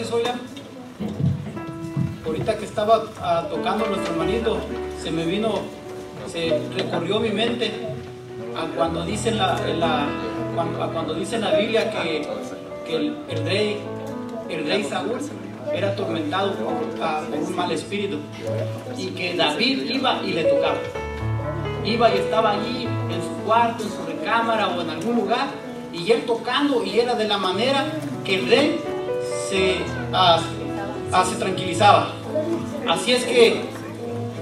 tardes, oigan. Ahorita que estaba tocando nuestro hermanito, se recorrió mi mente a cuando dice cuando dice en la Biblia que el rey Saúl era atormentado por un mal espíritu, y que David iba y le tocaba. Iba y estaba allí en su cuarto, en su recámara o en algún lugar, y él tocando, y era de la manera que el rey se tranquilizaba. Así es que,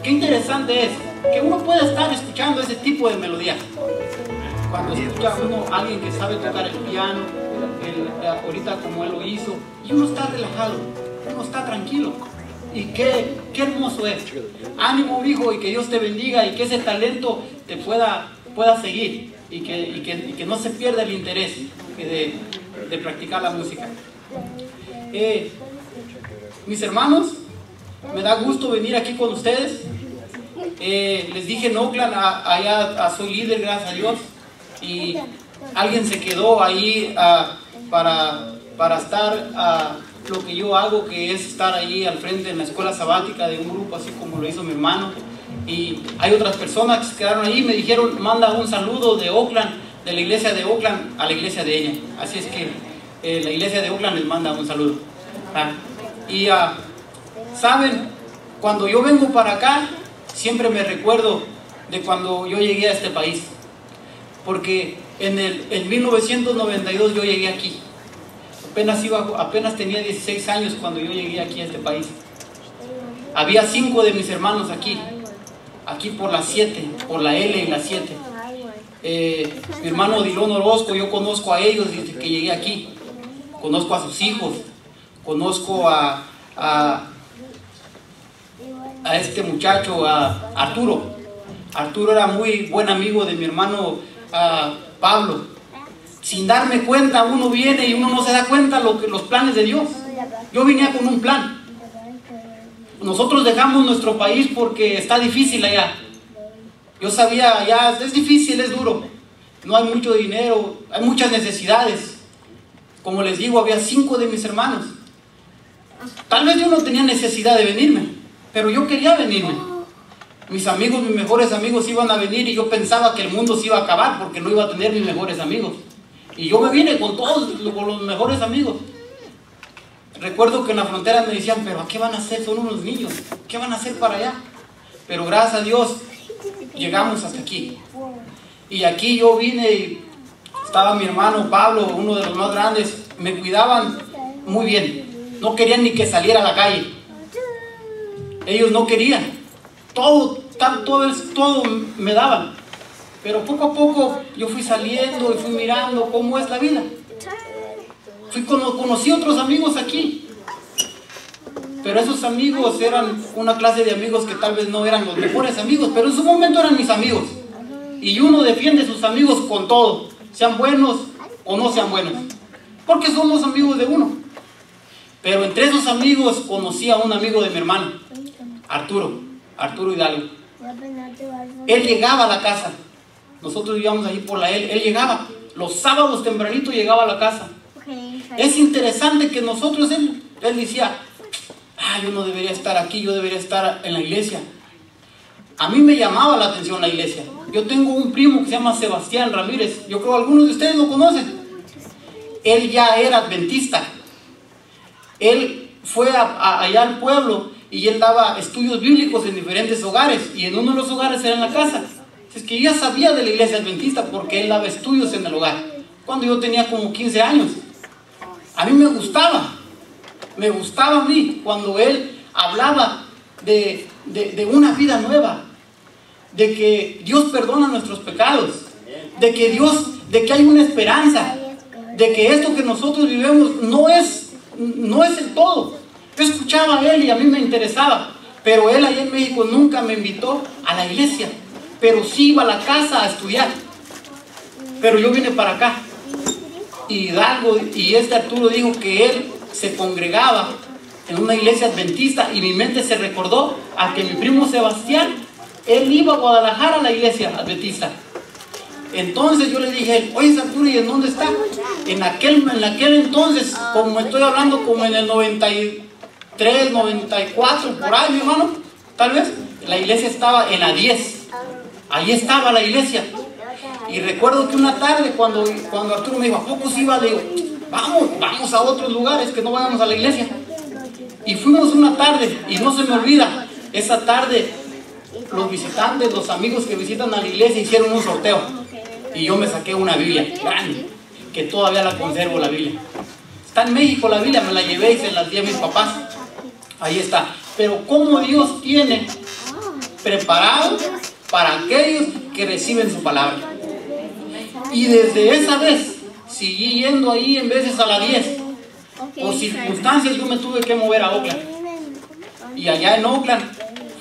qué interesante es que uno pueda estar escuchando ese tipo de melodía. Cuando escucha uno a alguien que sabe tocar el piano, ahorita como él lo hizo, y uno está relajado, uno está tranquilo. Y qué hermoso es. Ánimo, hijo, y que Dios te bendiga, y que ese talento te pueda seguir, y que no se pierda el interés de practicar la música. Mis hermanos, me da gusto venir aquí con ustedes. Les dije en Oakland, allá soy líder, gracias a Dios, y alguien se quedó ahí para estar lo que yo hago, que es estar ahí al frente en la escuela sabática de un grupo, así como lo hizo mi hermano. Y hay otras personas que se quedaron ahí y me dijeron: manda un saludo de Oakland, de la iglesia de Oakland a la iglesia de ella. Así es que la iglesia de Oakland les manda un saludo. Y saben, cuando yo vengo para acá, siempre me recuerdo de cuando yo llegué a este país, porque en 1992 yo llegué aquí. Apenas tenía 16 años cuando yo llegué aquí a este país. Había 5 de mis hermanos aquí por la 7, por la L y la 7. Mi hermano Dilón Orozco, yo conozco a ellos desde que llegué aquí. Conozco a sus hijos, conozco a este muchacho, a Arturo. Arturo era muy buen amigo de mi hermano Pablo. Sin darme cuenta, uno viene y uno no se da cuenta los planes de Dios. Yo vine con un plan. Nosotros dejamos nuestro país porque está difícil allá. Yo sabía, allá es difícil, es duro. No hay mucho dinero, hay muchas necesidades. Como les digo, había 5 de mis hermanos. Tal vez yo no tenía necesidad de venirme, pero yo quería venirme. Mis amigos, mis mejores amigos iban a venir, y yo pensaba que el mundo se iba a acabar porque no iba a tener mis mejores amigos. Y yo me vine con los mejores amigos. Recuerdo que en la frontera me decían: pero ¿a qué van a hacer? Son unos niños, ¿qué van a hacer para allá? Pero gracias a Dios llegamos hasta aquí. Y aquí yo vine y estaba mi hermano Pablo, uno de los más grandes. Me cuidaban muy bien, no querían ni que saliera a la calle. Ellos no querían, todo me daban. Pero poco a poco yo fui saliendo y fui mirando cómo es la vida. Conocí otros amigos aquí, pero esos amigos eran una clase de amigos que tal vez no eran los mejores amigos, pero en su momento eran mis amigos. Y uno defiende a sus amigos con todo, sean buenos o no sean buenos, porque son los amigos de uno. Pero entre esos amigos conocí a un amigo de mi hermano, Arturo Hidalgo. Él llegaba a la casa. Nosotros vivíamos allí por la L. Él llegaba, los sábados tempranito llegaba a la casa. Es interesante que nosotros, él decía: yo no debería estar aquí, yo debería estar en la iglesia. A mí me llamaba la atención la iglesia. Yo tengo un primo que se llama Sebastián Ramírez. Yo creo que algunos de ustedes lo conocen. Él ya era adventista. Él fue allá al pueblo y él daba estudios bíblicos en diferentes hogares. Y en uno de los hogares era en la casa. Es que yo ya sabía de la iglesia adventista porque él daba estudios en el hogar cuando yo tenía como 15 años. A mí me gustaba a mí cuando él hablaba de una vida nueva, de que Dios perdona nuestros pecados, de que hay una esperanza, de que esto que nosotros vivimos no es el todo. Yo escuchaba a él y a mí me interesaba, pero él allá en México nunca me invitó a la iglesia, pero sí iba a la casa a estudiar. Pero yo vine para acá. Y Hidalgo y Arturo dijo que él se congregaba en una iglesia adventista, y mi mente se recordó a que mi primo Sebastián, él iba a Guadalajara a la iglesia adventista. Entonces yo le dije, oye Arturo, ¿y en dónde está? En aquel entonces, como estoy hablando como en el 93, 94, por ahí, mi hermano, tal vez, la iglesia estaba en la 10. Ahí estaba la iglesia. Y recuerdo que una tarde cuando Arturo me dijo, ¿a poco se iba? Le digo, vamos a otros lugares, que no vayamos a la iglesia. Y fuimos una tarde, y no se me olvida, esa tarde los visitantes, los amigos que visitan a la iglesia hicieron un sorteo. Y yo me saqué una Biblia grande, que todavía la conservo, la Biblia. Está en México la Biblia, me la llevé y se la di a mis papás. Ahí está. Pero cómo Dios tiene preparado para aquellos que reciben su palabra. Y desde esa vez seguí yendo ahí en veces a la 10. Por circunstancias yo me tuve que mover a Oakland. Y allá en Oakland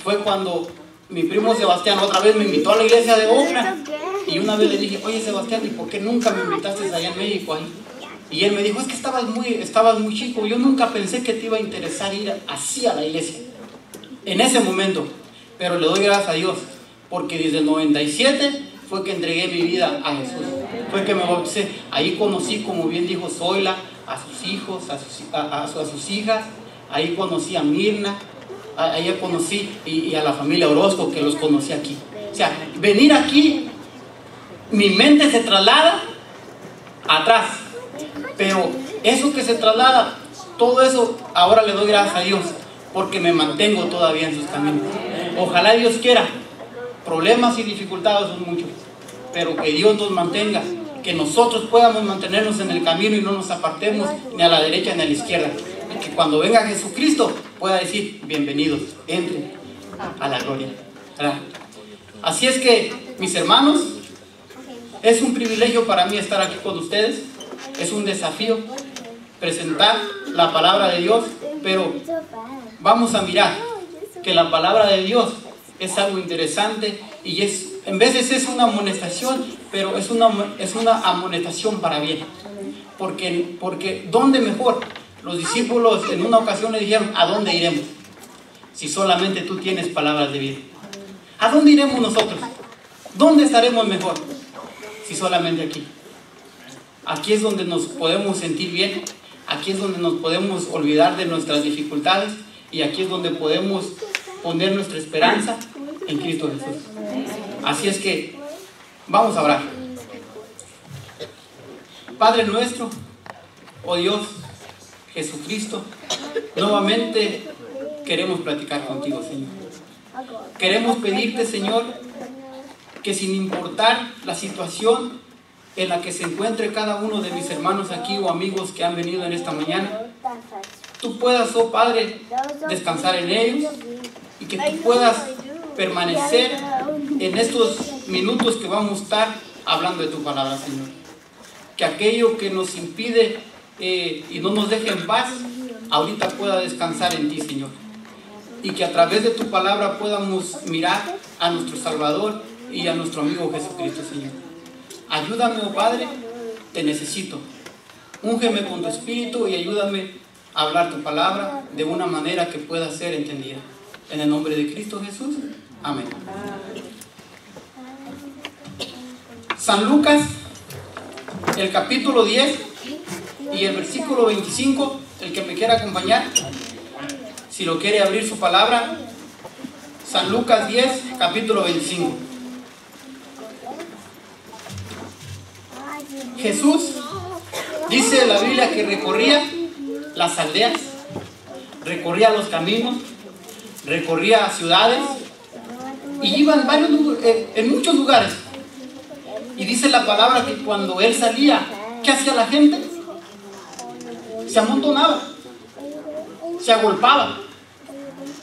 fue cuando mi primo Sebastián otra vez me invitó a la iglesia de Oakland. Y una vez le dije, oye Sebastián, ¿y por qué nunca me invitaste allá en México ahí? Y él me dijo, es que estabas muy chico. Yo nunca pensé que te iba a interesar ir así a la iglesia en ese momento. Pero le doy gracias a Dios, porque desde el 97 fue que entregué mi vida a Jesús. Fue que me bauticé. Ahí conocí, como bien dijo Zoila, a sus hijos, a sus hijas. Ahí conocí a Mirna. Ahí conocí y a la familia Orozco, que los conocí aquí. O sea, venir aquí, mi mente se traslada atrás. Pero eso que se traslada, todo eso, ahora le doy gracias a Dios, porque me mantengo todavía en sus caminos. Ojalá Dios quiera. Problemas y dificultades son muchos, pero que Dios nos mantenga, que nosotros podamos mantenernos en el camino y no nos apartemos ni a la derecha ni a la izquierda. Y que cuando venga Jesucristo pueda decir, bienvenidos, entren a la gloria. ¿Verdad? Así es que, mis hermanos, es un privilegio para mí estar aquí con ustedes. Es un desafío presentar la palabra de Dios, pero vamos a mirar que la palabra de Dios es algo interesante y en veces es una amonestación, pero es una amonestación para bien. Porque ¿dónde mejor? Los discípulos en una ocasión le dijeron, ¿a dónde iremos? Si solamente tú tienes palabras de vida. ¿A dónde iremos nosotros? ¿Dónde estaremos mejor? Si solamente aquí. Aquí es donde nos podemos sentir bien. Aquí es donde nos podemos olvidar de nuestras dificultades. Y aquí es donde podemos poner nuestra esperanza en Cristo Jesús. Así es que vamos a orar. Padre nuestro, oh Dios, Jesucristo, nuevamente queremos platicar contigo, Señor. Queremos pedirte, Señor, que sin importar la situación en la que se encuentre cada uno de mis hermanos aquí o amigos que han venido en esta mañana, tú puedas, oh Padre, descansar en ellos y que tú puedas permanecer en estos minutos que vamos a estar hablando de tu palabra, Señor. Que aquello que nos impide y no nos deje en paz, ahorita pueda descansar en ti, Señor. Y que a través de tu palabra podamos mirar a nuestro Salvador y a nuestro amigo Jesucristo, Señor. Ayúdame, oh Padre, te necesito. Úngeme con tu espíritu y ayúdame a hablar tu palabra de una manera que pueda ser entendida. En el nombre de Cristo Jesús. Amén. San Lucas, el capítulo 10 y el versículo 25, el que me quiera acompañar, si lo quiere abrir su palabra, San Lucas 10, capítulo 25. Jesús, dice la Biblia, que recorría las aldeas, recorría los caminos, recorría ciudades y iba en muchos lugares. Y dice la palabra que cuando él salía, ¿qué hacía la gente? Se amontonaba, se agolpaba.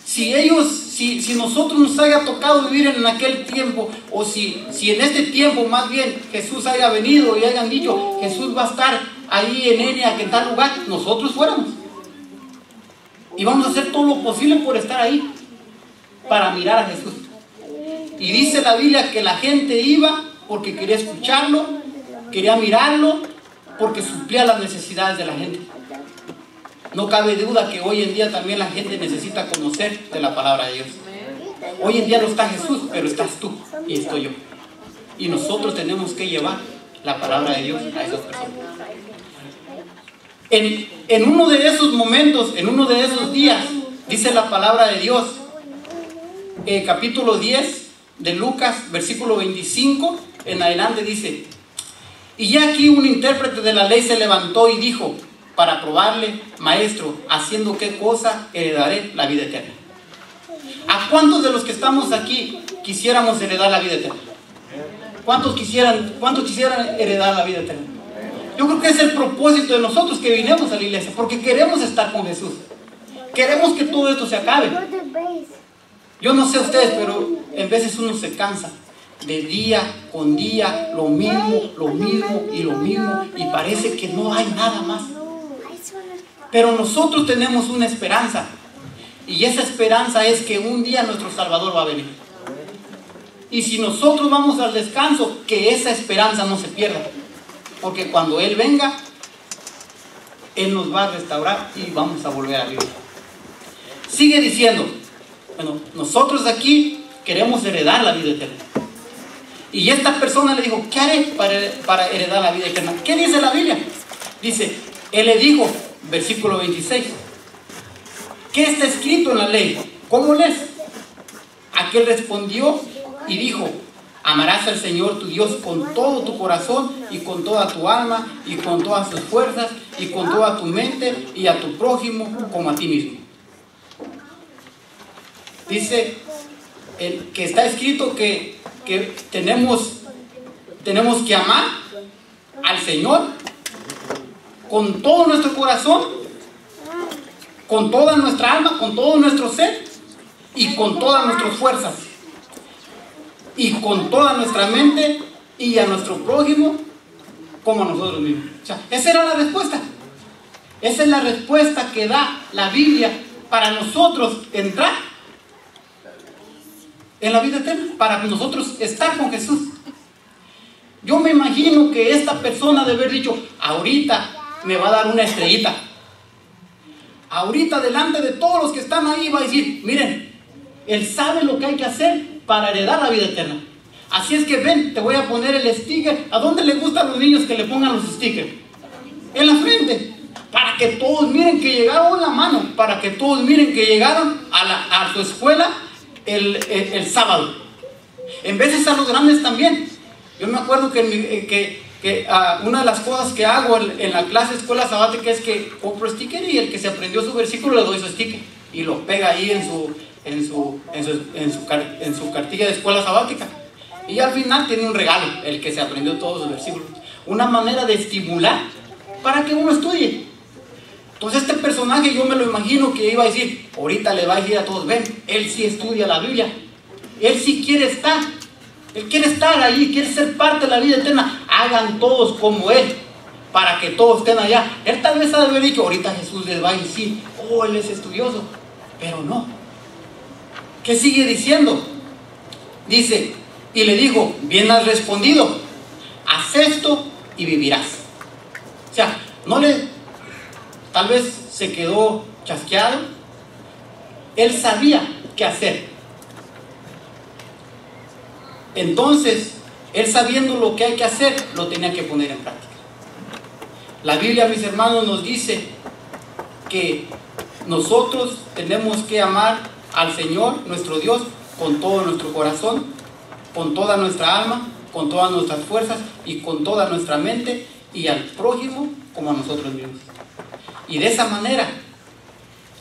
Si nosotros nos haya tocado vivir en aquel tiempo, o si en este tiempo más bien Jesús haya venido y hayan dicho, Jesús va a estar ahí en Enia, que en tal lugar, nosotros fuéramos. Y vamos a hacer todo lo posible por estar ahí, para mirar a Jesús. Y dice la Biblia que la gente iba porque quería escucharlo, quería mirarlo, porque suplía las necesidades de la gente. No cabe duda que hoy en día también la gente necesita conocer de la palabra de Dios. Hoy en día no está Jesús, pero estás tú y estoy yo. Y nosotros tenemos que llevar la palabra de Dios a esas personas. En uno de esos momentos, en uno de esos días, dice la palabra de Dios, capítulo 10 de Lucas, versículo 25 en adelante, dice: y ya aquí un intérprete de la ley se levantó y dijo, para probarle: maestro, ¿haciendo qué cosa heredaré la vida eterna? ¿A cuántos de los que estamos aquí quisiéramos heredar la vida eterna? ¿Cuántos quisieran heredar la vida eterna? Yo creo que es el propósito de nosotros que vinimos a la iglesia, porque queremos estar con Jesús. Queremos que todo esto se acabe. Yo no sé ustedes, pero en veces uno se cansa de día con día, lo mismo y lo mismo, y parece que no hay nada más. Pero nosotros tenemos una esperanza, y esa esperanza es que un día nuestro Salvador va a venir. Y si nosotros vamos al descanso, que esa esperanza no se pierda, porque cuando Él venga, Él nos va a restaurar y vamos a volver a vivir. Sigue diciendo, bueno, nosotros aquí queremos heredar la vida eterna. Y esta persona le dijo, ¿qué haré para heredar la vida eterna? ¿Qué dice la Biblia? Dice, Él le dijo, versículo 26, ¿qué está escrito en la ley? ¿Cómo lees? Aquel respondió y dijo, amarás al Señor tu Dios con todo tu corazón y con toda tu alma y con todas tus fuerzas y con toda tu mente, y a tu prójimo como a ti mismo. Dice que está escrito que tenemos que amar al Señor con todo nuestro corazón, con toda nuestra alma, con todo nuestro ser y con todas nuestras fuerzas y con toda nuestra mente, y a nuestro prójimo como a nosotros mismos. O sea, esa era la respuesta. Esa es la respuesta que da la Biblia para nosotros entrar en la vida eterna, para nosotros estar con Jesús. Yo me imagino que esta persona debe haber dicho, ahorita me va a dar una estrellita. Ahorita delante de todos los que están ahí va a decir, miren, Él sabe lo que hay que hacer para heredar la vida eterna. Así es que ven, te voy a poner el sticker. ¿A dónde les gusta a los niños que le pongan los stickers? En la frente. Para que todos miren que llegaron, en la mano, para que todos miren que llegaron a su escuela el sábado. En veces a los grandes también. Yo me acuerdo que una de las cosas que hago en la clase de escuela sabática es que compro sticker, y el que se aprendió su versículo le doy su sticker y lo pega ahí en su cartilla de escuela sabática, y al final tiene un regalo el que se aprendió todos los versículos. Una manera de estimular para que uno estudie. Entonces este personaje yo me lo imagino que iba a decir, ahorita le va a decir a todos, ven, él sí estudia la Biblia, él sí quiere estar, él quiere estar ahí, quiere ser parte de la vida eterna. Hagan todos como él, para que todos estén allá. Él tal vez ha de haber dicho, ahorita Jesús les va a decir, oh, él es estudioso, pero no. ¿Qué sigue diciendo? Dice, y le dijo, bien has respondido, haz esto y vivirás. O sea, tal vez se quedó chasqueado. Él sabía qué hacer. Entonces, él sabiendo lo que hay que hacer, lo tenía que poner en práctica. La Biblia, mis hermanos, nos dice que nosotros tenemos que amar al Señor, nuestro Dios, con todo nuestro corazón, con toda nuestra alma, con todas nuestras fuerzas y con toda nuestra mente, y al prójimo como a nosotros mismos. Y de esa manera,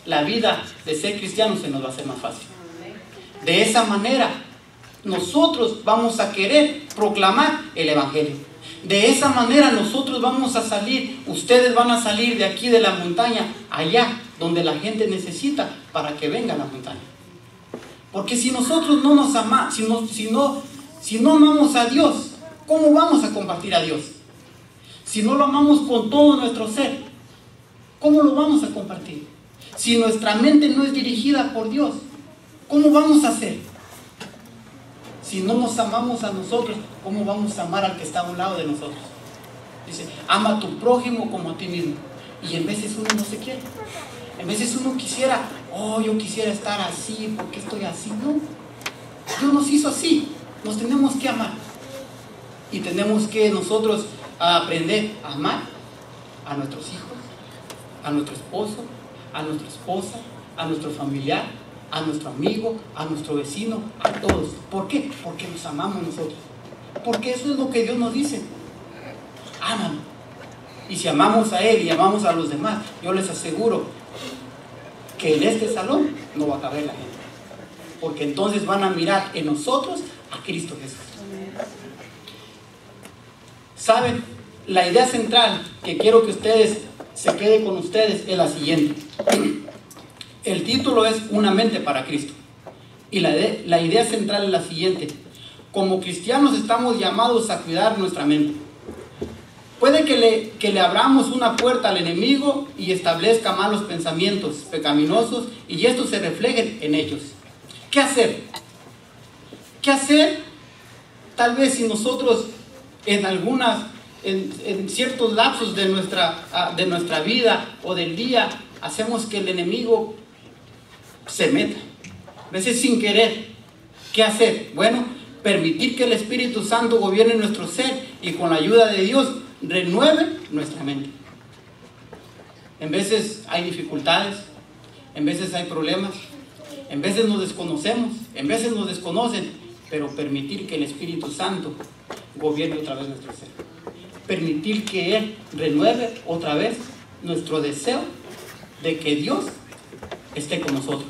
la vida de ser cristiano se nos va a hacer más fácil. De esa manera, nosotros vamos a querer proclamar el Evangelio. De esa manera nosotros vamos a salir, ustedes van a salir de aquí de la montaña, allá donde la gente necesita, para que venga a la montaña. Porque si nosotros no nos amamos, si no amamos a Dios, ¿cómo vamos a compartir a Dios? Si no lo amamos con todo nuestro ser, ¿cómo lo vamos a compartir? Si nuestra mente no es dirigida por Dios, ¿cómo vamos a hacer? Si no nos amamos a nosotros, ¿cómo vamos a amar al que está a un lado de nosotros? Dice, ama a tu prójimo como a ti mismo. Y en veces uno no se quiere. En veces uno quisiera, oh, yo quisiera estar así, ¿por qué estoy así? No, Dios nos hizo así. Nos tenemos que amar. Y tenemos que nosotros aprender a amar a nuestros hijos, a nuestro esposo, a nuestra esposa, a nuestro familiar, a nuestro amigo, a nuestro vecino, a todos. ¿Por qué? Porque nos amamos nosotros. Porque eso es lo que Dios nos dice. Ámalo. Y si amamos a Él y amamos a los demás, yo les aseguro que en este salón no va a caber la gente. Porque entonces van a mirar en nosotros a Cristo Jesús. ¿Saben? La idea central que quiero que ustedes se quede con ustedes es la siguiente. El título es Una mente para Cristo. Y la idea central es la siguiente. Como cristianos estamos llamados a cuidar nuestra mente. Puede que le abramos una puerta al enemigo y establezca malos pensamientos pecaminosos y estos se reflejen en ellos. ¿Qué hacer? ¿Qué hacer? Tal vez si nosotros en ciertos lapsos de nuestra vida o del día hacemos que el enemigo se meta, a veces sin querer. ¿Qué hacer? Bueno, permitir que el Espíritu Santo gobierne nuestro ser y con la ayuda de Dios renueve nuestra mente. En veces hay dificultades, en veces hay problemas, en veces nos desconocemos, en veces nos desconocen, pero permitir que el Espíritu Santo gobierne otra vez nuestro ser. Permitir que Él renueve otra vez nuestro deseo de que Dios esté con nosotros.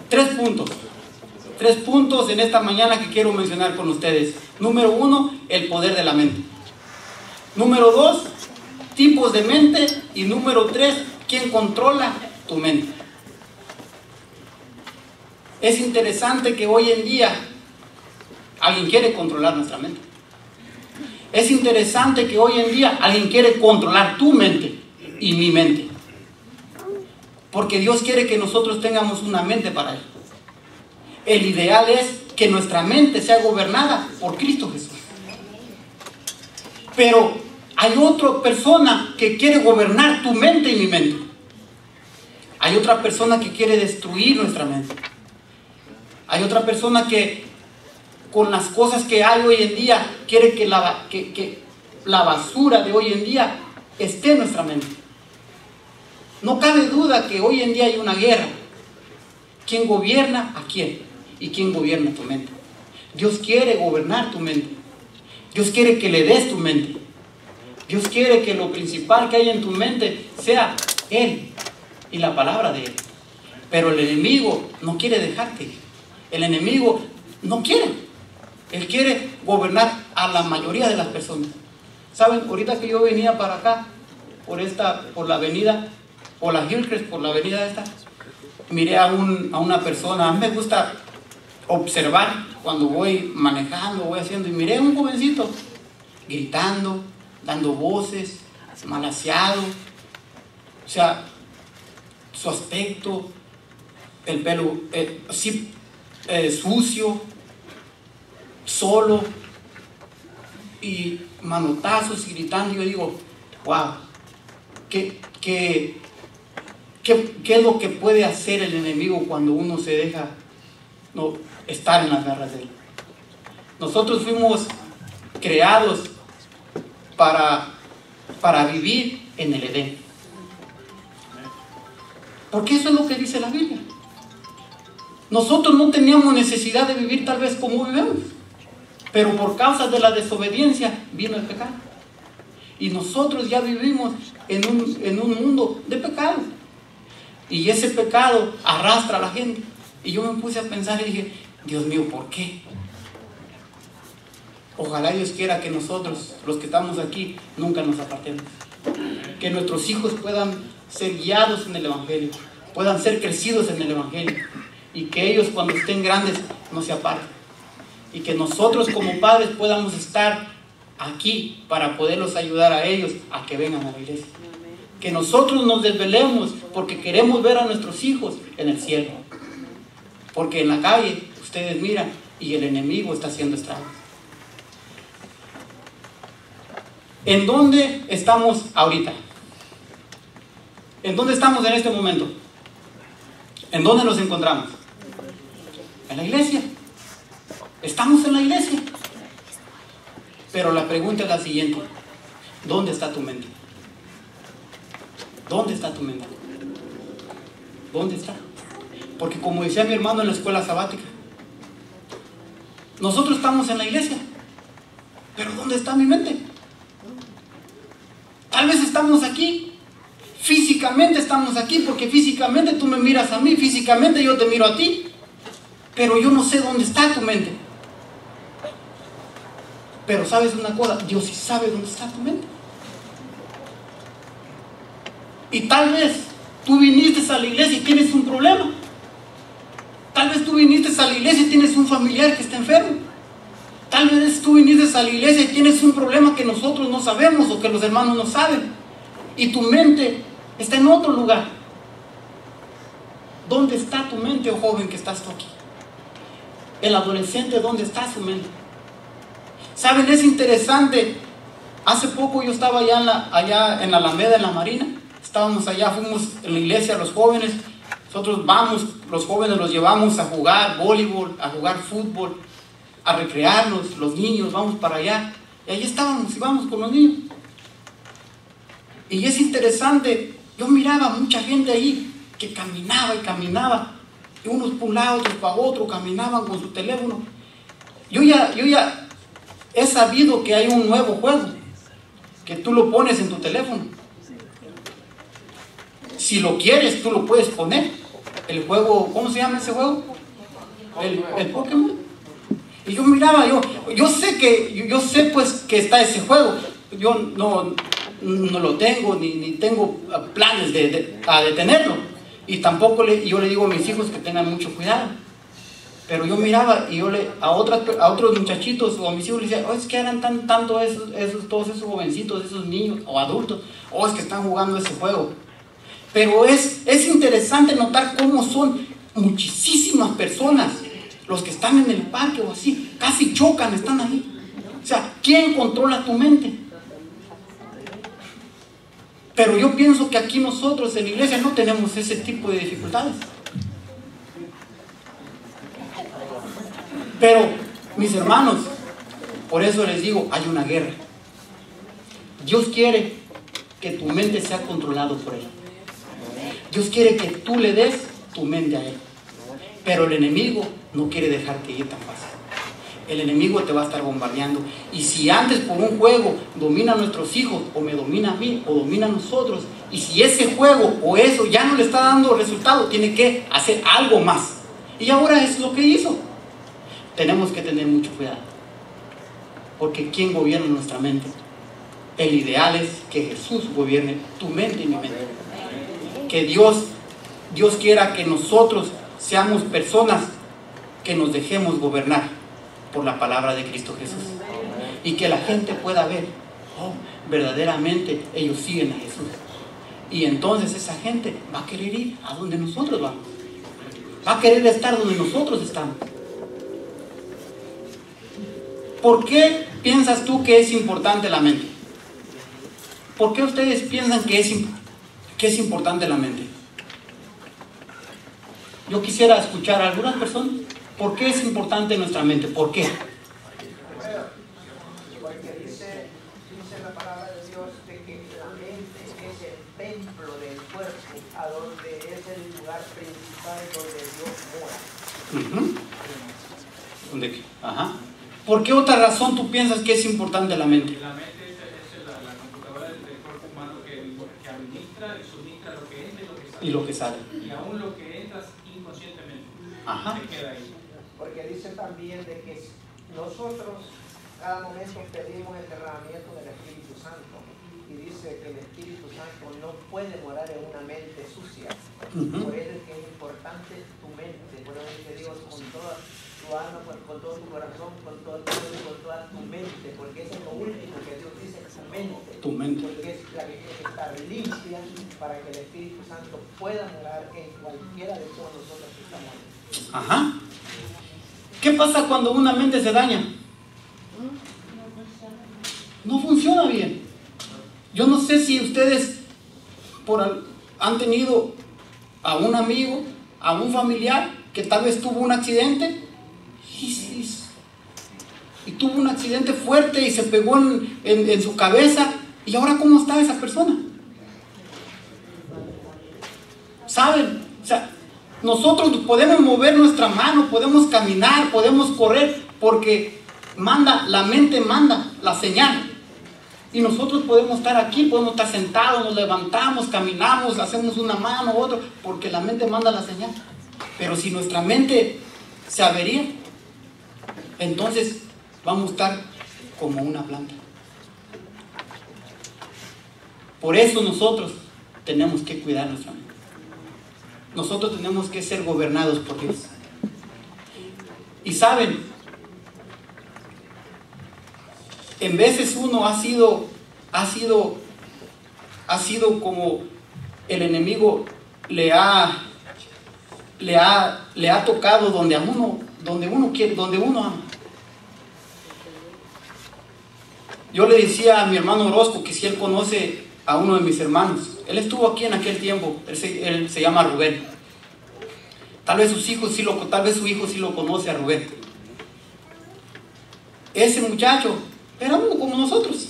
3 puntos. 3 puntos en esta mañana que quiero mencionar con ustedes. Número 1, el poder de la mente. Número 2, tipos de mente. Y número 3, ¿quién controla tu mente? Es interesante que hoy en día alguien quiere controlar nuestra mente. Es interesante que hoy en día alguien quiere controlar tu mente y mi mente. Porque Dios quiere que nosotros tengamos una mente para Él. El ideal es que nuestra mente sea gobernada por Cristo Jesús. Pero hay otra persona que quiere gobernar tu mente y mi mente. Hay otra persona que quiere destruir nuestra mente. Hay otra persona que con las cosas que hay hoy en día quiere que la basura de hoy en día esté en nuestra mente. No cabe duda que hoy en día hay una guerra. ¿Quién gobierna a quién? ¿Y quién gobierna tu mente? Dios quiere gobernar tu mente. Dios quiere que le des tu mente. Dios quiere que lo principal que hay en tu mente sea Él y la palabra de Él. Pero el enemigo no quiere dejarte. El enemigo no quiere. Él quiere gobernar a la mayoría de las personas. ¿Saben? Ahorita que yo venía para acá, por la avenida, por la Hillcrest, por la avenida esta, miré a una persona. A mí me gusta observar cuando voy manejando, voy haciendo, y miré a un jovencito gritando, dando voces, malaseado. O sea, su aspecto, el pelo así sucio, solo, y manotazos y gritando. Yo digo, wow, ¿qué es lo que puede hacer el enemigo cuando uno se deja estar en las garras de él? Nosotros fuimos creados para vivir en el Edén. Porque eso es lo que dice la Biblia. Nosotros no teníamos necesidad de vivir tal vez como vivimos, pero por causa de la desobediencia vino el pecado. Y nosotros ya vivimos en un mundo de pecado. Y ese pecado arrastra a la gente. Y yo me puse a pensar y dije, Dios mío, ¿por qué? Ojalá Dios quiera que nosotros, los que estamos aquí, nunca nos apartemos. Que nuestros hijos puedan ser guiados en el Evangelio, puedan ser crecidos en el Evangelio, y que ellos cuando estén grandes no se aparten. Y que nosotros como padres podamos estar aquí para poderlos ayudar a ellos a que vengan a la iglesia. Que nosotros nos desvelemos porque queremos ver a nuestros hijos en el cielo. Porque en la calle ustedes miran y el enemigo está haciendo estragos. ¿En dónde estamos ahorita? ¿En dónde estamos en este momento? ¿En dónde nos encontramos? En la iglesia. Estamos en la iglesia. Pero la pregunta es la siguiente: ¿dónde está tu mente? ¿Dónde está tu mente? ¿Dónde está? Porque como decía mi hermano en la escuela sabática, nosotros estamos en la iglesia, pero ¿dónde está mi mente? Tal vez estamos aquí, físicamente estamos aquí, porque físicamente tú me miras a mí, físicamente yo te miro a ti, pero yo no sé dónde está tu mente. Pero ¿sabes una cosa? Dios sí sabe dónde está tu mente. Y tal vez tú viniste a la iglesia y tienes un problema. Tal vez tú viniste a la iglesia y tienes un familiar que está enfermo. Tal vez tú viniste a la iglesia y tienes un problema que nosotros no sabemos o que los hermanos no saben. Y tu mente está en otro lugar. ¿Dónde está tu mente, oh joven que estás tú aquí? El adolescente, ¿dónde está su mente? ¿Saben? Es interesante. Hace poco yo estaba allá en la Alameda, en la Marina. Estábamos allá, fuimos en la iglesia, los jóvenes. Nosotros vamos, los jóvenes los llevamos a jugar voleibol, a jugar fútbol, a recrearnos, los niños, vamos para allá. Y ahí estábamos, y vamos con los niños. Y es interesante, yo miraba a mucha gente ahí que caminaba y caminaba. Y unos por un lado, otros para otro, caminaban con su teléfono. Yo ya he sabido que hay un nuevo juego, que tú lo pones en tu teléfono. Si lo quieres, tú lo puedes poner. El juego, ¿cómo se llama ese juego? El Pokémon. Y yo miraba, yo sé pues que está ese juego. Yo no lo tengo, ni tengo planes de tenerlo. Y tampoco yo le digo a mis hijos que tengan mucho cuidado. Pero yo miraba y a otros muchachitos o a mis hijos les decía: es que eran tanto todos esos jovencitos, esos niños o adultos, es que están jugando ese juego. Pero es interesante notar cómo son muchísimas personas los que están en el parque o así, casi chocan, están ahí. O sea, ¿quién controla tu mente? Pero yo pienso que aquí nosotros en la iglesia no tenemos ese tipo de dificultades. Pero, mis hermanos, por eso les digo, hay una guerra. Dios quiere que tu mente sea controlada por Él. Dios quiere que tú le des tu mente a Él. Pero el enemigo no quiere dejarte ir tan fácil. El enemigo te va a estar bombardeando. Y si antes por un juego domina a nuestros hijos, o me domina a mí, o domina a nosotros, y si ese juego o eso ya no le está dando resultado, tiene que hacer algo más. Y ahora es lo que hizo. Tenemos que tener mucho cuidado. Porque ¿quién gobierna nuestra mente? El ideal es que Jesús gobierne tu mente y mi mente. Que Dios quiera que nosotros seamos personas que nos dejemos gobernar por la palabra de Cristo Jesús. Y que la gente pueda ver, verdaderamente ellos siguen a Jesús. Y entonces esa gente va a querer ir a donde nosotros vamos. Va a querer estar donde nosotros estamos. ¿Por qué piensas tú que es importante la mente? ¿Por qué ustedes piensan que es importante la mente? Yo quisiera escuchar a algunas personas. ¿Por qué es importante nuestra mente? ¿Por qué? Porque dice la palabra de Dios de que la mente es el templo del cuerpo, a donde es el lugar principal donde Dios mora. ¿Dónde qué? Ajá. ¿Por qué otra razón tú piensas que es importante la mente? La mente es la computadora del cuerpo humano que administra y suministra lo que entra y lo que sale. Y aún lo que entras inconscientemente. Ajá. Se queda ahí. Porque dice también de que nosotros cada momento pedimos el derramamiento del Espíritu Santo. Y dice que el Espíritu Santo no puede morar en una mente sucia. Por eso es que es importante tu mente. Por eso es que Dios con toda tu alma, con todo tu corazón, con todo tu cuerpo, con toda tu mente. Porque eso es lo último que Dios dice, tu mente. Tu mente. Porque es la que tiene que estar limpia para que el Espíritu Santo pueda morar en cualquiera de todos nosotros que estamos aquí. Ajá. ¿Qué pasa cuando una mente se daña? No funciona bien. Yo no sé si ustedes han tenido a un amigo, a un familiar que tal vez tuvo un accidente y tuvo un accidente fuerte y se pegó en su cabeza. ¿Y ahora cómo está esa persona? ¿Saben? O sea, nosotros podemos mover nuestra mano, podemos caminar, podemos correr, porque la mente manda la señal. Y nosotros podemos estar aquí, podemos estar sentados, nos levantamos, caminamos, hacemos una mano u otra, porque la mente manda la señal. Pero si nuestra mente se avería, entonces vamos a estar como una planta. Por eso nosotros tenemos que cuidar nuestra mente. Nosotros tenemos que ser gobernados por Dios. Y saben, en veces uno ha sido como el enemigo le ha tocado donde uno quiere, donde uno ama. Yo le decía a mi hermano Orozco que si él conoce a uno de mis hermanos, él estuvo aquí en aquel tiempo, él se llama Rubén. Tal vez su hijo sí lo conoce a Rubén. Ese muchacho era uno como nosotros.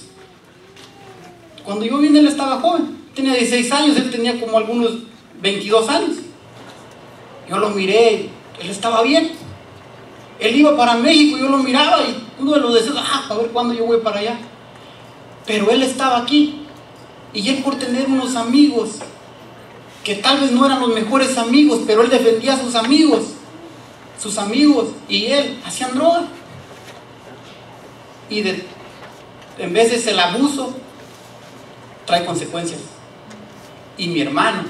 Cuando yo vine él estaba joven, tenía 16 años, él tenía como algunos 22 años. Yo lo miré, él estaba bien. Él iba para México, yo lo miraba y uno de los deseos, a ver cuándo yo voy para allá. Pero él estaba aquí. Y él, por tener unos amigos que tal vez no eran los mejores amigos, pero él defendía a sus amigos, y él hacían droga. Y en veces el abuso trae consecuencias. Y mi hermano,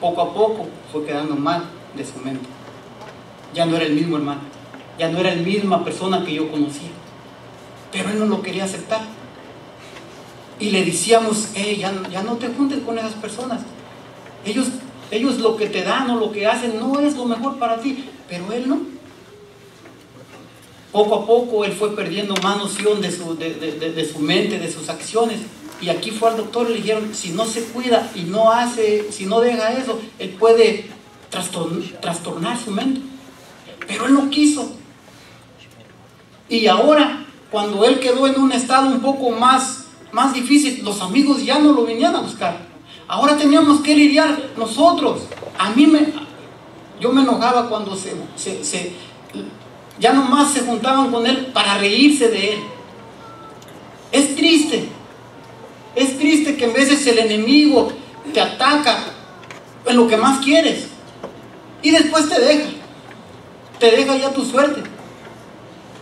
poco a poco, fue quedando mal de su mente. Ya no era el mismo hermano, ya no era la misma persona que yo conocía. Pero él no lo quería aceptar. Y le decíamos, ya no te juntes con esas personas. Ellos lo que te dan o lo que hacen no es lo mejor para ti. Pero él no. Poco a poco él fue perdiendo más noción de su mente, de sus acciones. Y aquí fue al doctor y le dijeron, si no se cuida y si no deja eso, él puede trastornar su mente. Pero él no quiso. Y ahora, cuando él quedó en un estado un poco más difícil, los amigos ya no lo venían a buscar. Ahora teníamos que lidiar nosotros. Yo me enojaba cuando ya nomás se juntaban con él para reírse de él. Es triste que en veces el enemigo te ataca en lo que más quieres y después te deja ya tu suerte.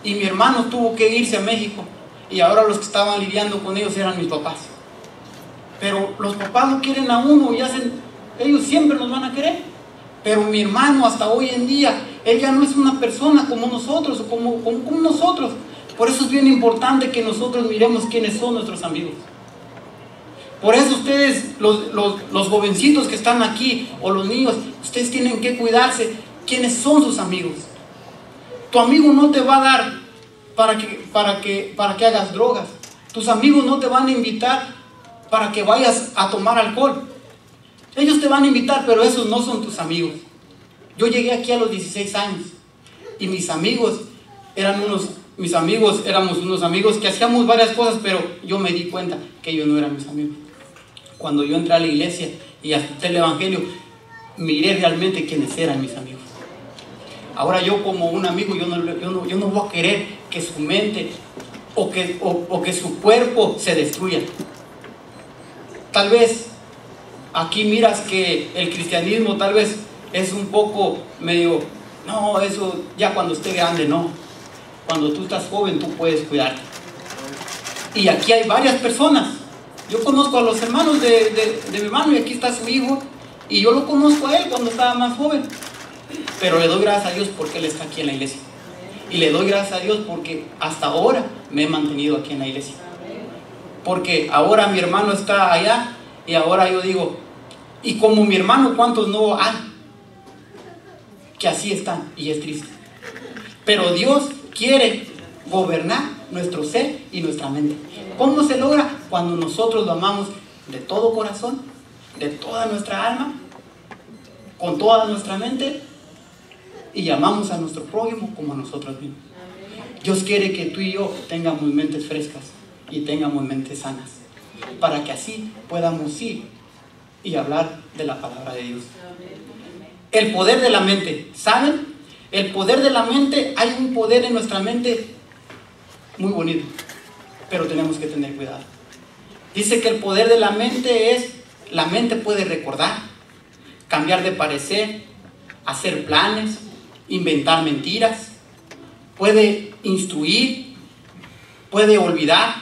Y mi hermano tuvo que irse a México. Y ahora los que estaban lidiando con ellos eran mis papás. Pero los papás no quieren a uno y ellos siempre nos van a querer. Pero mi hermano hasta hoy en día, él ya no es una persona como nosotros, o como nosotros. Por eso es bien importante que nosotros miremos quiénes son nuestros amigos. Por eso ustedes, los jovencitos que están aquí, o los niños, ustedes tienen que cuidarse quiénes son sus amigos. Tu amigo no te va a dar para que hagas drogas. Tus amigos no te van a invitar para que vayas a tomar alcohol. Ellos te van a invitar, pero esos no son tus amigos. Yo llegué aquí a los 16 años y mis amigos éramos unos amigos que hacíamos varias cosas, pero yo me di cuenta que ellos no eran mis amigos. Cuando yo entré a la iglesia y acepté el evangelio, miré realmente quiénes eran mis amigos. Ahora yo, como un amigo, yo no voy a querer que su mente o que su cuerpo se destruya. Tal vez aquí miras que el cristianismo tal vez es un poco medio, no, eso ya cuando esté grande, no. Cuando tú estás joven, tú puedes cuidarte. Y aquí hay varias personas. Yo conozco a los hermanos de mi hermano, y aquí está su hijo, y yo lo conozco a él cuando estaba más joven. Pero le doy gracias a Dios porque él está aquí en la iglesia. Y le doy gracias a Dios porque hasta ahora me he mantenido aquí en la iglesia. Porque ahora mi hermano está allá, y ahora yo digo, y como mi hermano, ¿cuántos no hay que así están? Y es triste. Pero Dios quiere gobernar nuestro ser y nuestra mente. ¿Cómo se logra? Cuando nosotros lo amamos de todo corazón, de toda nuestra alma, con toda nuestra mente, y amamos a nuestro prójimo como a nosotros mismos. Dios quiere que tú y yo tengamos mentes frescas y tengamos mentes sanas, para que así podamos ir y hablar de la palabra de Dios. El poder de la mente, ¿saben? El poder de la mente, hay un poder en nuestra mente muy bonito, pero tenemos que tener cuidado. Dice que el poder de la mente es, la mente puede recordar, cambiar de parecer, hacer planes, inventar mentiras, puede instruir, puede olvidar,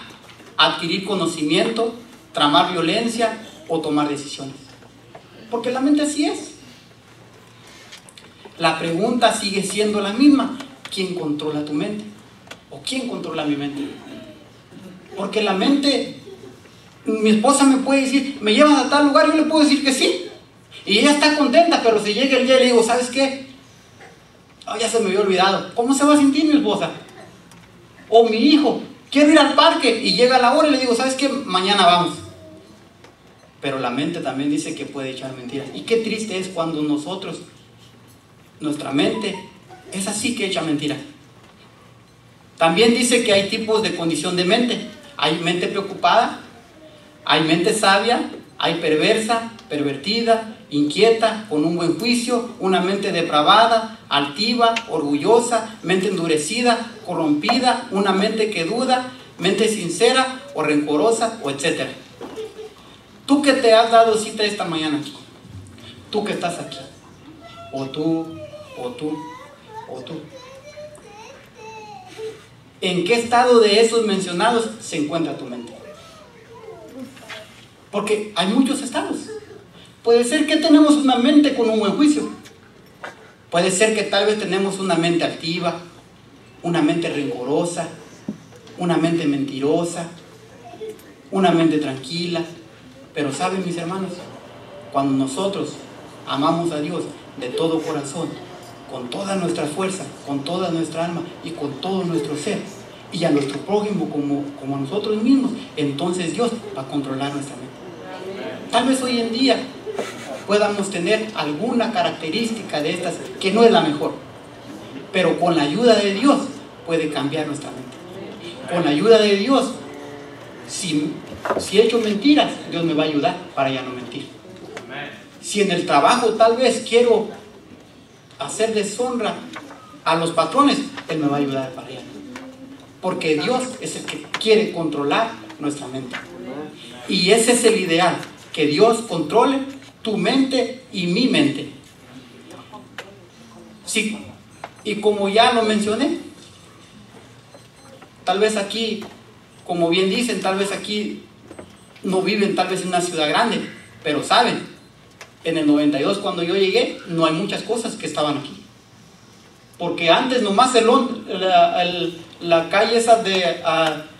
adquirir conocimiento, tramar violencia o tomar decisiones. Porque la mente así es. La pregunta sigue siendo la misma: ¿quién controla tu mente? ¿O quién controla mi mente? Porque la mente, mi esposa me puede decir, ¿me llevas a tal lugar? Yo le puedo decir que sí. Y ella está contenta, pero si llega el día y le digo, ¿sabes qué? Oh, ya se me había olvidado. ¿Cómo se va a sentir mi esposa? O mi hijo, quiero ir al parque y llega la hora y le digo, ¿sabes qué? Mañana vamos. Pero la mente también dice que puede echar mentiras. Y qué triste es cuando nosotros, nuestra mente, es así que echa mentiras. También dice que hay tipos de condición de mente. Hay mente preocupada, hay mente sabia, hay perversa, pervertida, inquieta, con un buen juicio, una mente depravada, altiva, orgullosa, mente endurecida, corrompida, una mente que duda, mente sincera o rencorosa, o etc. Tú que te has dado cita esta mañana aquí, tú que estás aquí, o tú, ¿en qué estado de esos mencionados se encuentra tu mente? Porque hay muchos estados. Puede ser que tenemos una mente con un buen juicio. Puede ser que tal vez tenemos una mente altiva, una mente rencorosa, una mente mentirosa, una mente tranquila. Pero saben, mis hermanos, cuando nosotros amamos a Dios de todo corazón, con toda nuestra fuerza, con toda nuestra alma y con todo nuestro ser, y a nuestro prójimo como a nosotros mismos, entonces Dios va a controlar nuestra mente. Tal vez hoy en día podamos tener alguna característica de estas que no es la mejor, pero con la ayuda de Dios puede cambiar nuestra mente. Con la ayuda de Dios, si he hecho mentiras, Dios me va a ayudar para ya no mentir. Si en el trabajo tal vez quiero hacer deshonra a los patrones, Él me va a ayudar para allá. Porque Dios es el que quiere controlar nuestra mente. Y ese es el ideal, que Dios controle tu mente y mi mente. Sí, y como ya lo mencioné, tal vez aquí, como bien dicen, tal vez aquí no viven tal vez en una ciudad grande, pero saben, en el 92 cuando yo llegué, no hay muchas cosas que estaban aquí. Porque antes nomás la calle esa de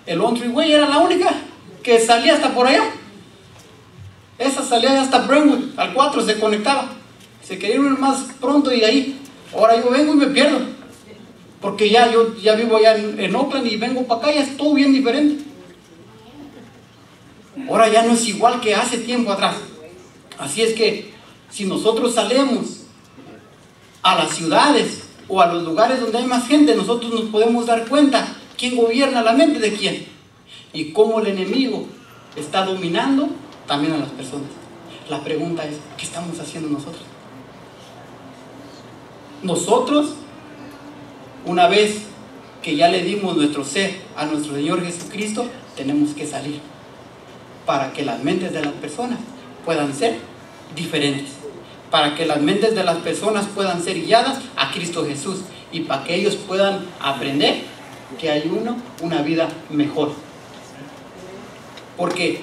el Country Way era la única que salía hasta por allá. Esa salía hasta Brentwood, al 4 se conectaba. Se quería ir más pronto y ahí. Ahora yo vengo y me pierdo. Porque yo ya vivo allá en Oakland y vengo para acá y es todo bien diferente. Ahora ya no es igual que hace tiempo atrás. Así es que si nosotros salimos a las ciudades o a los lugares donde hay más gente, nosotros nos podemos dar cuenta quién gobierna la mente de quién y cómo el enemigo está dominando también a las personas. La pregunta es, ¿qué estamos haciendo nosotros? Nosotros, una vez que ya le dimos nuestro ser a nuestro Señor Jesucristo, tenemos que salir para que las mentes de las personas puedan ser diferentes, para que las mentes de las personas puedan ser guiadas a Cristo Jesús y para que ellos puedan aprender que hay una vida mejor. Porque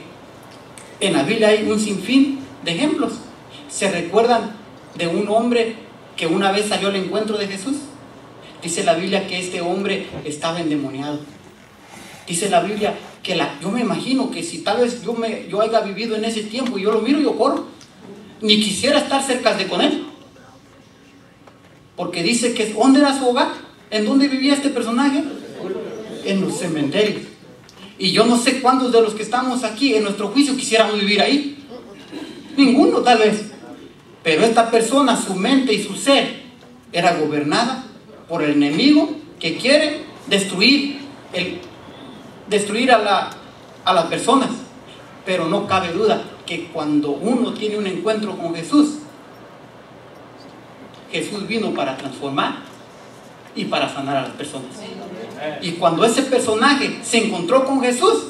en la Biblia hay un sinfín de ejemplos. ¿Se recuerdan de un hombre que una vez salió al encuentro de Jesús? Dice la Biblia que este hombre estaba endemoniado. Dice la Biblia que yo me imagino que si tal vez yo haya vivido en ese tiempo y yo lo miro, yo corro. Ni quisiera estar cerca de con él. Porque dice que ¿dónde era su hogar? ¿En dónde vivía este personaje? En los cementerios. Y yo no sé cuántos de los que estamos aquí en nuestro juicio quisiéramos vivir ahí. Ninguno tal vez. Pero esta persona, su mente y su ser era gobernada por el enemigo que quiere destruir a las personas. Pero no cabe duda que cuando uno tiene un encuentro con Jesús, Jesús vino para transformar y para sanar a las personas. Y cuando ese personaje se encontró con Jesús,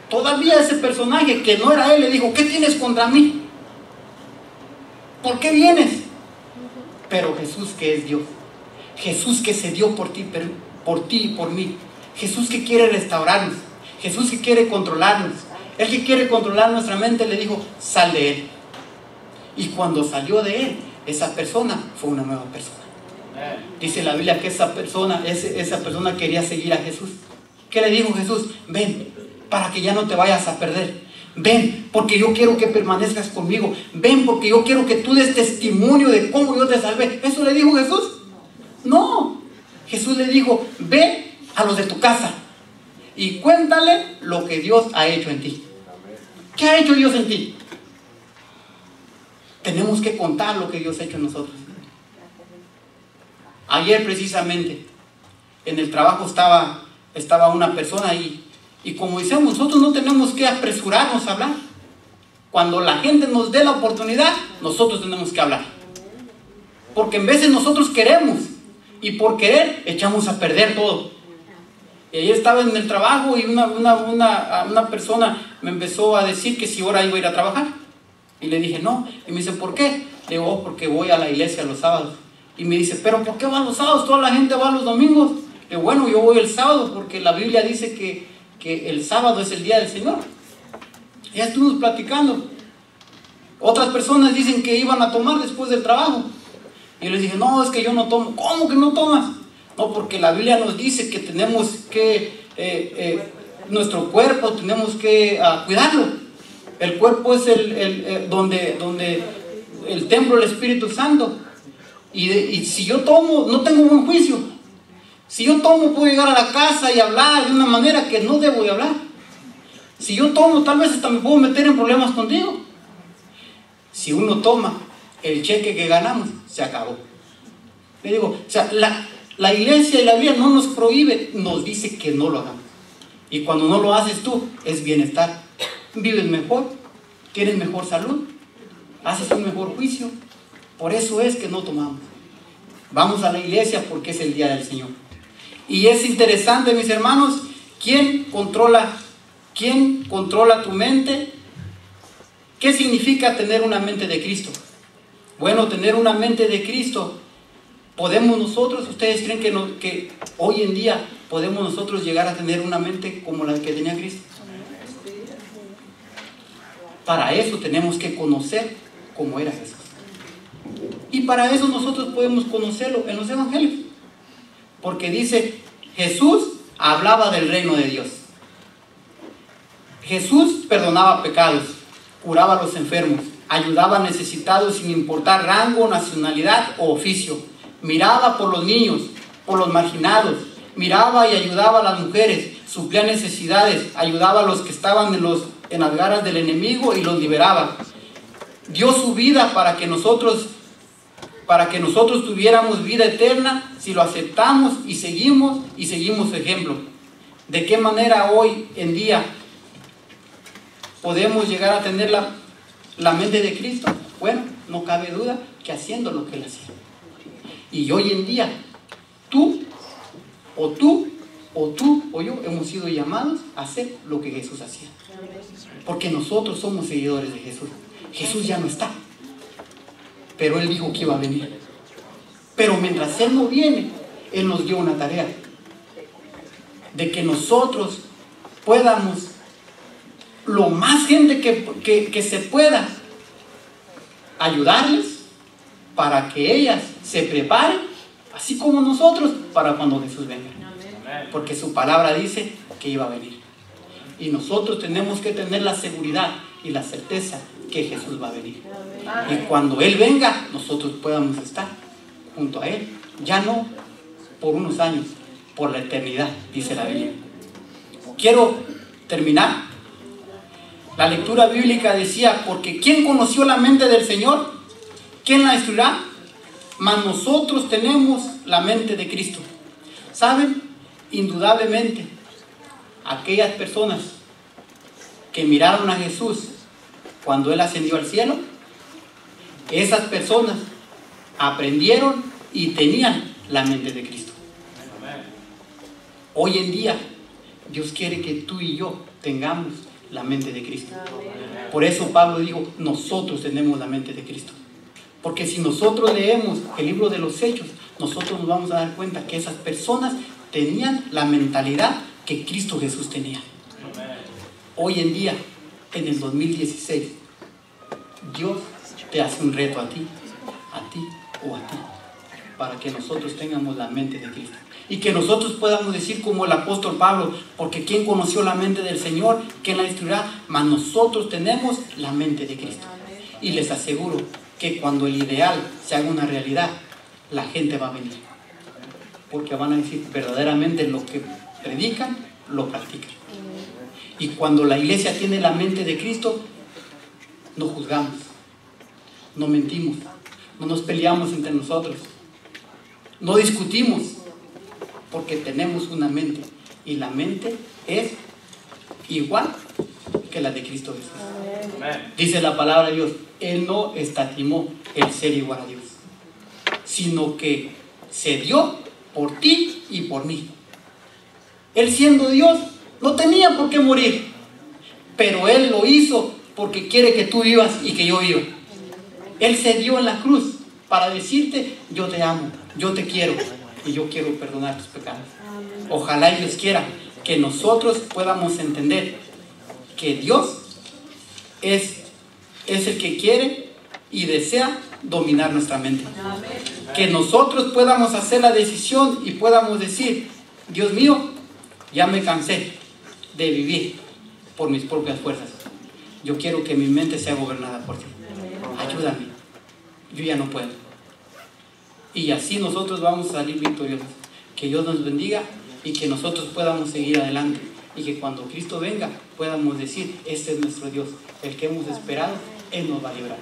todavía ese personaje que no era él le dijo: ¿qué tienes contra mí? ¿Por qué vienes? Pero Jesús, que es Dios, Jesús que se dio por ti y por mí, Jesús que quiere restaurarnos, Jesús que quiere controlarnos, el que quiere controlar nuestra mente, le dijo: sal de él. Y cuando salió de él, esa persona fue una nueva persona. Dice la Biblia que esa persona quería seguir a Jesús. ¿Qué le dijo Jesús? Ven, para que ya no te vayas a perder. Ven, porque yo quiero que permanezcas conmigo. Ven, porque yo quiero que tú des testimonio de cómo yo te salvé. ¿Eso le dijo Jesús? No. Jesús le dijo: ve a los de tu casa y cuéntale lo que Dios ha hecho en ti. ¿Qué ha hecho Dios en ti? Tenemos que contar lo que Dios ha hecho en nosotros. Ayer precisamente en el trabajo estaba una persona y como decíamos, nosotros no tenemos que apresurarnos a hablar. Cuando la gente nos dé la oportunidad, nosotros tenemos que hablar. Porque en veces nosotros queremos y por querer echamos a perder todo. Y ayer estaba en el trabajo y una persona me empezó a decir que si ahora iba a ir a trabajar. Y le dije: no. Y me dice: ¿por qué? Le digo: oh, porque voy a la iglesia los sábados. Y me dice: ¿pero por qué vas los sábados? Toda la gente va los domingos. Le digo: bueno, yo voy el sábado porque la Biblia dice que el sábado es el día del Señor. Y ya estuvimos platicando. Otras personas dicen que iban a tomar después del trabajo. Y yo les dije: no, es que yo no tomo. ¿Cómo que no tomas? No, porque la Biblia nos dice que tenemos que, nuestro cuerpo tenemos que cuidarlo. El cuerpo es donde el templo del Espíritu Santo. Y si yo tomo, no tengo buen juicio. Si yo tomo, puedo llegar a la casa y hablar de una manera que no debo de hablar. Si yo tomo, tal vez hasta me puedo meter en problemas contigo. Si uno toma, el cheque que ganamos se acabó. Le digo, o sea, la iglesia y la Biblia no nos prohíbe, nos dice que no lo hagamos. Y cuando no lo haces tú, es bienestar. Vives mejor, tienes mejor salud, haces un mejor juicio. Por eso es que no tomamos. Vamos a la iglesia porque es el día del Señor. Y es interesante, mis hermanos, ¿quién controla tu mente? ¿Qué significa tener una mente de Cristo? Bueno, tener una mente de Cristo, ¿podemos nosotros, ustedes creen que hoy en día podemos nosotros llegar a tener una mente como la que tenía Cristo? Para eso tenemos que conocer cómo era Jesús. Y para eso nosotros podemos conocerlo en los evangelios. Porque dice, Jesús hablaba del reino de Dios. Jesús perdonaba pecados, curaba a los enfermos, ayudaba a necesitados sin importar rango, nacionalidad o oficio. Miraba por los niños, por los marginados, miraba y ayudaba a las mujeres, suplía necesidades, ayudaba a los que estaban en las garras del enemigo y los liberaba. Dio su vida para que nosotros tuviéramos vida eterna si lo aceptamos y seguimos su ejemplo. ¿De qué manera hoy en día podemos llegar a tener la mente de Cristo? Bueno, no cabe duda que haciendo lo que Él hacía. Y hoy en día, tú o yo hemos sido llamados a hacer lo que Jesús hacía. Porque nosotros somos seguidores de Jesús. Jesús ya no está, pero Él dijo que iba a venir. Pero mientras Él no viene, Él nos dio una tarea de que nosotros podamos, lo más gente que se pueda, ayudarles para que ellas se preparen, así como nosotros, para cuando Jesús venga. Porque su palabra dice que iba a venir. Y nosotros tenemos que tener la seguridad y la certeza que Jesús va a venir. Y cuando Él venga, nosotros podamos estar junto a Él. Ya no por unos años, por la eternidad, dice la Biblia. Quiero terminar. La lectura bíblica decía, porque ¿quién conoció la mente del Señor? ¿Quién la instruirá? Mas nosotros tenemos la mente de Cristo. ¿Saben? indudablemente, aquellas personas que miraron a Jesús cuando Él ascendió al cielo, esas personas aprendieron y tenían la mente de Cristo. Hoy en día, Dios quiere que tú y yo tengamos la mente de Cristo. Por eso Pablo dijo, nosotros tenemos la mente de Cristo. Porque si nosotros leemos el libro de los Hechos, nosotros nos vamos a dar cuenta que esas personas tenían la mentalidad que Cristo Jesús tenía. Hoy en día, en el 2016, Dios te hace un reto a ti o a ti, para que nosotros tengamos la mente de Cristo. Y que nosotros podamos decir como el apóstol Pablo, porque ¿quién conoció la mente del Señor? ¿Quién la instruirá? Mas nosotros tenemos la mente de Cristo. Y les aseguro que cuando el ideal se haga una realidad, la gente va a venir. Porque van a decir verdaderamente lo que predican, lo practican. Y cuando la iglesia tiene la mente de Cristo, no juzgamos, no mentimos, no nos peleamos entre nosotros, no discutimos, porque tenemos una mente, y la mente es igual que la de Cristo Jesús. Dice la palabra de Dios, Él no escatimó el ser igual a Dios, sino que se dio por ti y por mí. Él siendo Dios, no tenía por qué morir, pero Él lo hizo porque quiere que tú vivas y que yo viva. Él se dio en la cruz para decirte, yo te amo, yo te quiero y yo quiero perdonar tus pecados. Ojalá y Dios quiera que nosotros podamos entender que Dios es el que quiere y desea dominar nuestra mente. Que nosotros podamos hacer la decisión y podamos decir, Dios mío, ya me cansé de vivir por mis propias fuerzas. Yo quiero que mi mente sea gobernada por ti. Ayúdame. Yo ya no puedo. Y así nosotros vamos a salir victoriosos. Que Dios nos bendiga y que nosotros podamos seguir adelante. Y que cuando Cristo venga podamos decir, este es nuestro Dios, el que hemos esperado, Él nos va a librar.